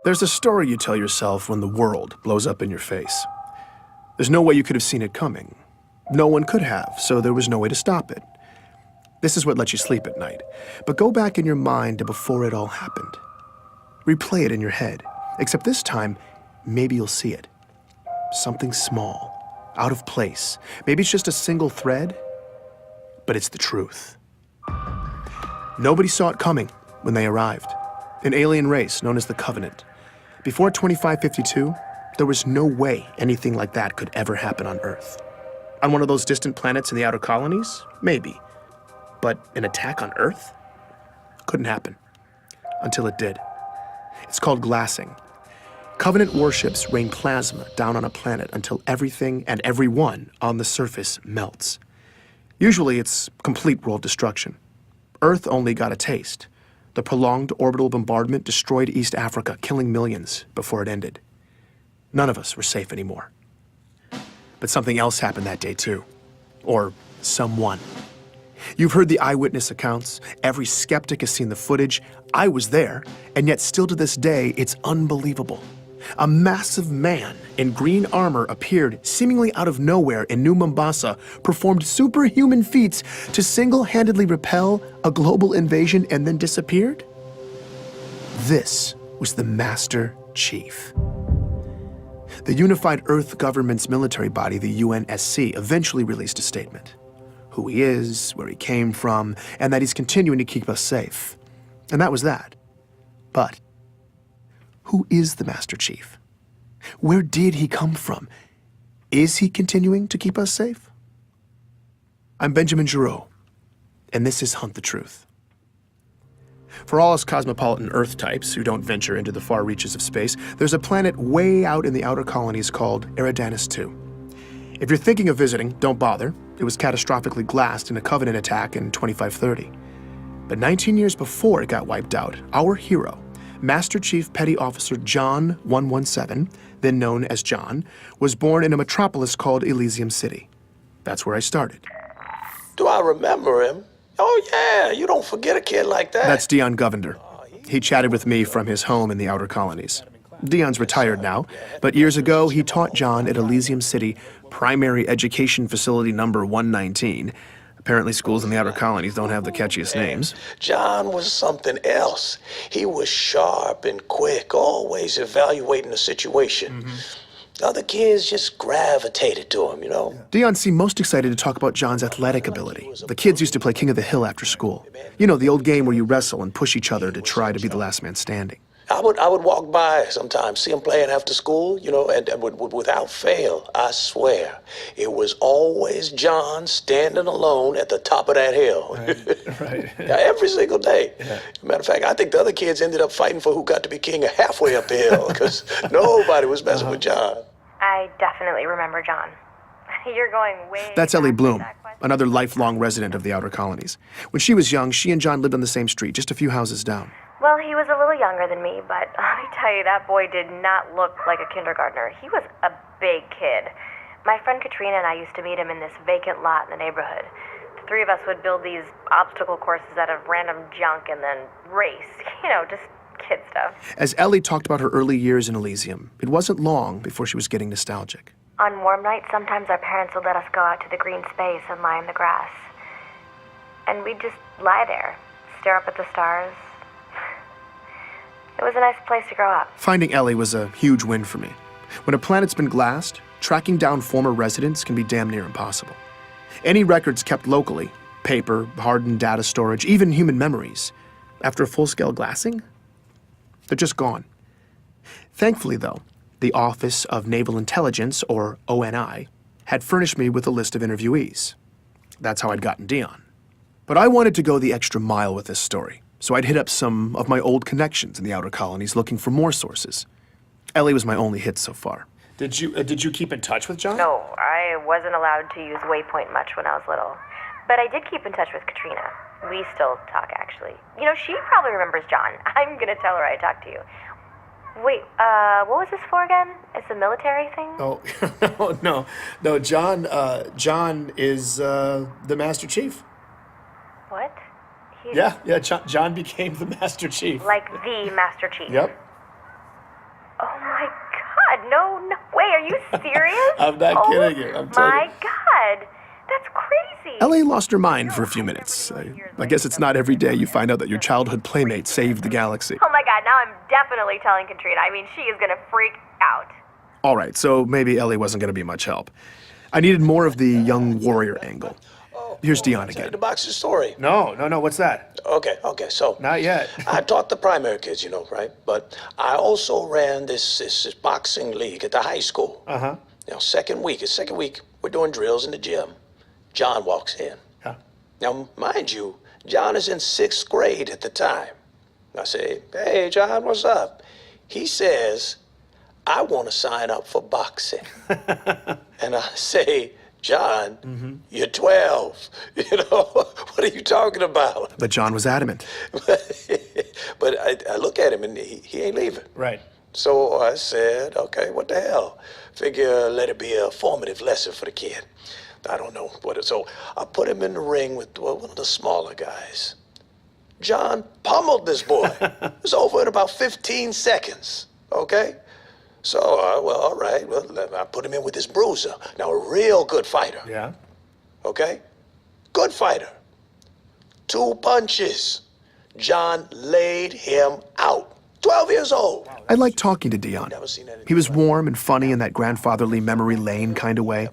There's a story you tell yourself when the world blows up in your face. There's no way you could have seen it coming. No one could have, so there was no way to stop it. This is what lets you sleep at night. But go back in your mind to before it all happened. Replay it in your head, except this time, maybe you'll see it. Something small, out of place. Maybe it's just a single thread, but it's the truth. Nobody saw it coming when they arrived. An alien race known as the Covenant. Before 2552, there was no way anything like that could ever happen on Earth. On one of those distant planets in the outer colonies? Maybe. But an attack on Earth? Couldn't happen. Until it did. It's called glassing. Covenant warships rain plasma down on a planet until everything and everyone on the surface melts. Usually it's complete world destruction. Earth only got a taste. The prolonged orbital bombardment destroyed East Africa, killing millions before it ended. None of us were safe anymore. But something else happened that day too. Or someone. You've heard the eyewitness accounts. Every skeptic has seen the footage. I was there, and yet still to this day, it's unbelievable. A massive man in green armor appeared seemingly out of nowhere in New Mombasa, performed superhuman feats to single-handedly repel a global invasion and then disappeared? This was the Master Chief. The Unified Earth Government's military body, the UNSC, eventually released a statement. Who he is, where he came from, and that he's continuing to keep us safe. And that was that. But who is the Master Chief? Where did he come from? Is he continuing to keep us safe? I'm Benjamin Giroux, and this is Hunt the Truth. For all us cosmopolitan Earth types who don't venture into the far reaches of space, there's a planet way out in the outer colonies called Eridanus II. If you're thinking of visiting, don't bother. It was catastrophically glassed in a Covenant attack in 2530. But 19 years before it got wiped out, our hero, Master Chief Petty Officer John 117, then known as John, was born in a metropolis called Elysium City. That's where I started. Do I remember him? Oh yeah, you don't forget a kid like that. That's Dion Govender. He chatted with me from his home in the outer colonies. Dion's retired now, but years ago he taught John at Elysium City Primary Education Facility number 119. Apparently schools in the outer colonies don't have the catchiest names. John was something else. He was sharp and quick, always evaluating the situation. Other kids just gravitated to him, you know? Dion seemed most excited to talk about John's athletic ability. The kids used to play King of the Hill after school. You know, the old game where you wrestle and push each other to try to be the last man standing. I would walk by sometimes, see him playing after school, you know, and without fail, I swear, it was always John standing alone at the top of that hill. Right. Every single day. Yeah. Matter of fact, I think the other kids ended up fighting for who got to be king halfway up the hill, because nobody was messing with John. I definitely remember John. You're going way... That's Ellie Bloom, another lifelong resident of the outer colonies. When she was young, she and John lived on the same street, just a few houses down. Well, he was a little younger than me, but let me tell you, that boy did not look like a kindergartner. He was a big kid. My friend Katrina and I used to meet him in this vacant lot in the neighborhood. The three of us would build these obstacle courses out of random junk and then race. You know, just kid stuff. As Ellie talked about her early years in Elysium, it wasn't long before she was getting nostalgic. On warm nights, sometimes our parents would let us go out to the green space and lie in the grass. And we'd just lie there, stare up at the stars. It was a nice place to grow up. Finding Ellie was a huge win for me. When a planet's been glassed, tracking down former residents can be damn near impossible. Any records kept locally, paper, hardened data storage, even human memories, after a full-scale glassing, they're just gone. Thankfully, though, the Office of Naval Intelligence, or ONI, had furnished me with a list of interviewees. That's how I'd gotten Dion. But I wanted to go the extra mile with this story. So I'd hit up some of my old connections in the outer colonies looking for more sources. Ellie was my only hit so far. Did you keep in touch with John? No, I wasn't allowed to use Waypoint much when I was little. But I did keep in touch with Katrina. We still talk, actually. You know, she probably remembers John. I'm gonna tell her I talked to you. Wait, what was this for again? It's a military thing? Oh, no, John is the Master Chief. What? Yeah, John became the Master Chief. Like the Master Chief? Yep. God, no way. Are you serious? I'm not kidding you. I'm telling my God. That's crazy. L.A. lost her mind for a few minutes. I guess it's not every day you find out that your childhood playmate saved the galaxy. Oh my God, now I'm definitely telling Katrina. I mean, she is gonna freak out. All right, so maybe Ellie wasn't going to be much help. I needed more of the young warrior angle. Here's Dion again. The boxing story. No, what's that? Okay, so. Not yet. I taught the primary kids, right? But I also ran this boxing league at the high school. Uh-huh. Second week, we're doing drills in the gym. John walks in. Huh. Now, mind you, John is in 6th grade at the time. I say, hey, John, what's up? He says, I want to sign up for boxing. And I say, John, you're 12. What are you talking about? But John was adamant. But I look at him and he ain't leaving. Right. So I said, okay, what the hell? Figure let it be a formative lesson for the kid. I don't know what it, so I put him in the ring with one of the smaller guys. John pummeled this boy. It was over in about 15 seconds, okay? So, well, all right, well, I put him in with this bruiser. Now, a real good fighter. Yeah. Okay? Good fighter. 2 punches. John laid him out. 12 years old. I liked talking to Dion. He was warm and funny in that grandfatherly memory lane kind of way.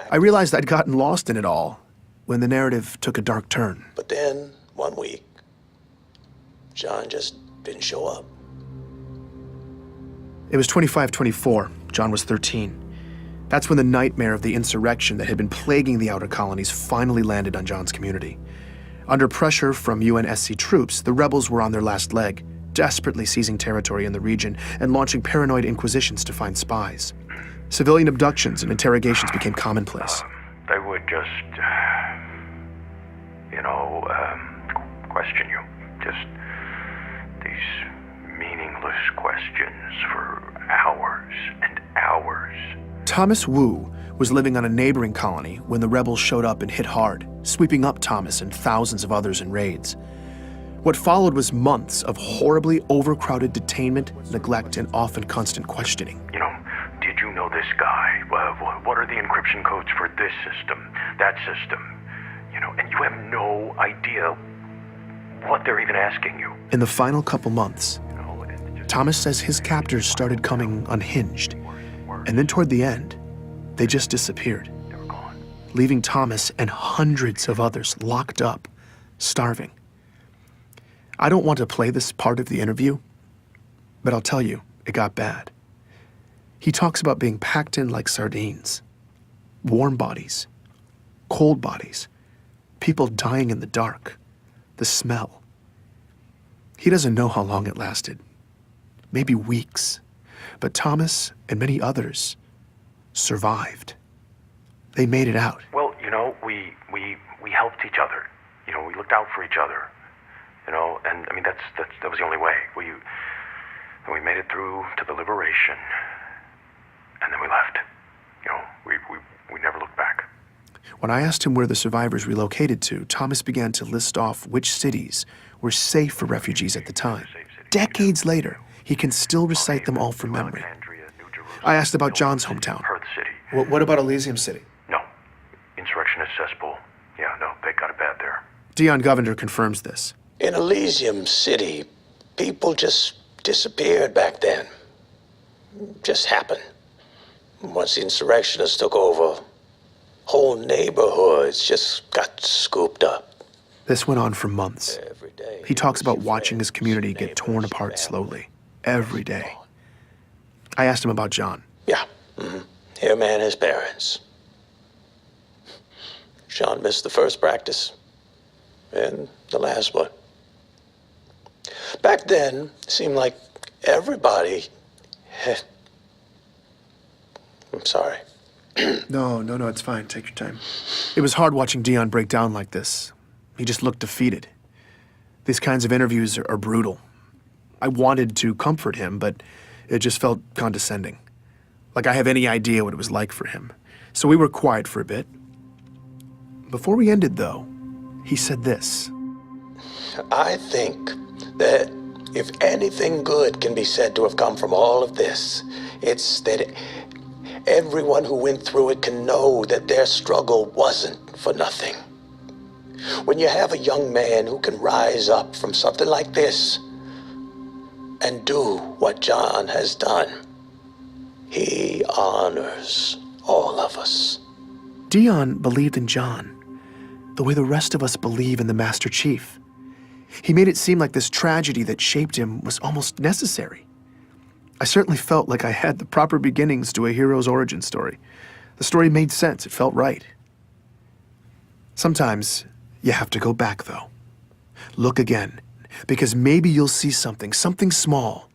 I realized I'd gotten lost in it all when the narrative took a dark turn. But then, one week, John just didn't show up. It was 25-24. John was 13. That's when the nightmare of the insurrection that had been plaguing the outer colonies finally landed on John's community. Under pressure from UNSC troops, the rebels were on their last leg, desperately seizing territory in the region and launching paranoid inquisitions to find spies. Civilian abductions and interrogations became commonplace. They would just, question you. Just these meaningless questions for hours and hours. Thomas Wu was living on a neighboring colony when the rebels showed up and hit hard, sweeping up Thomas and thousands of others in raids. What followed was months of horribly overcrowded detainment, neglect, and often constant questioning. Did you know this guy? What are the encryption codes for this system, that system? And you have no idea what they're even asking you. In the final couple months, Thomas says his captors started coming unhinged. And then toward the end, they just disappeared, They were gone. leaving Thomas and hundreds of others locked up, starving. I don't want to play this part of the interview, but I'll tell you, it got bad. He talks about being packed in like sardines, warm bodies, cold bodies, people dying in the dark, the smell. He doesn't know how long it lasted, maybe weeks, but Thomas and many others survived. They made it out. Well, we helped each other. We looked out for each other. And I mean that was the only way. We made it through to the liberation, and then we left. We never looked back. When I asked him where the survivors relocated to, Thomas began to list off which cities were safe for refugees at the time. Decades later, he can still recite them all from memory. I asked about John's hometown. Perth City. What about Elysium City? No. Insurrectionist cesspool. Yeah, no, they got it bad there. Dion Govender confirms this. In Elysium City, people just disappeared back then. Just happened. Once the insurrectionists took over, whole neighborhoods just got scooped up. This went on for months. Every day. He talks about watching his community get torn apart slowly, every day. I asked him about John. Yeah. Him and his parents. Sean missed the first practice and the last one. Back then, it seemed like everybody had... I'm sorry. No, it's fine. Take your time. It was hard watching Dion break down like this. He just looked defeated. These kinds of interviews are brutal. I wanted to comfort him, but it just felt condescending. Like I have any idea what it was like for him. So we were quiet for a bit. Before we ended, though, he said this. I think that if anything good can be said to have come from all of this, It's that everyone who went through it can know that their struggle wasn't for nothing. When you have a young man who can rise up from something like this and do what John has done, he honors all of us. Dion believed in John the way the rest of us believe in the Master Chief. He made it seem like this tragedy that shaped him was almost necessary. I certainly felt like I had the proper beginnings to a hero's origin story. The story made sense. It felt right. Sometimes you have to go back, though. Look again, because maybe you'll see something small,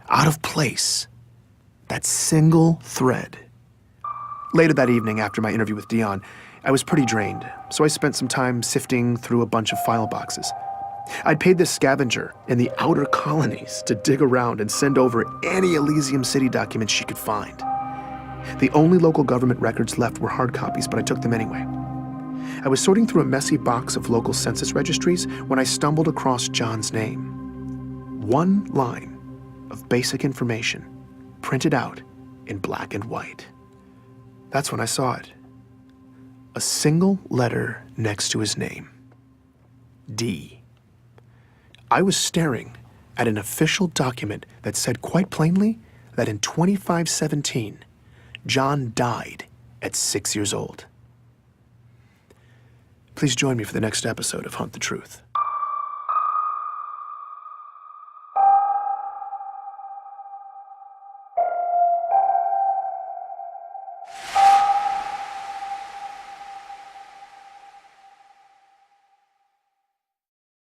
out of place, that single thread. Later that evening, after my interview with Dion, I was pretty drained, so I spent some time sifting through a bunch of file boxes. I'd paid this scavenger in the outer colonies to dig around and send over any Elysium City documents she could find. The only local government records left were hard copies, but I took them anyway. I was sorting through a messy box of local census registries when I stumbled across John's name. One line of basic information, printed out in black and white. That's when I saw it. A single letter next to his name. D. I was staring at an official document that said quite plainly that in 2517, John died at 6 years old. Please join me for the next episode of Hunt the Truth.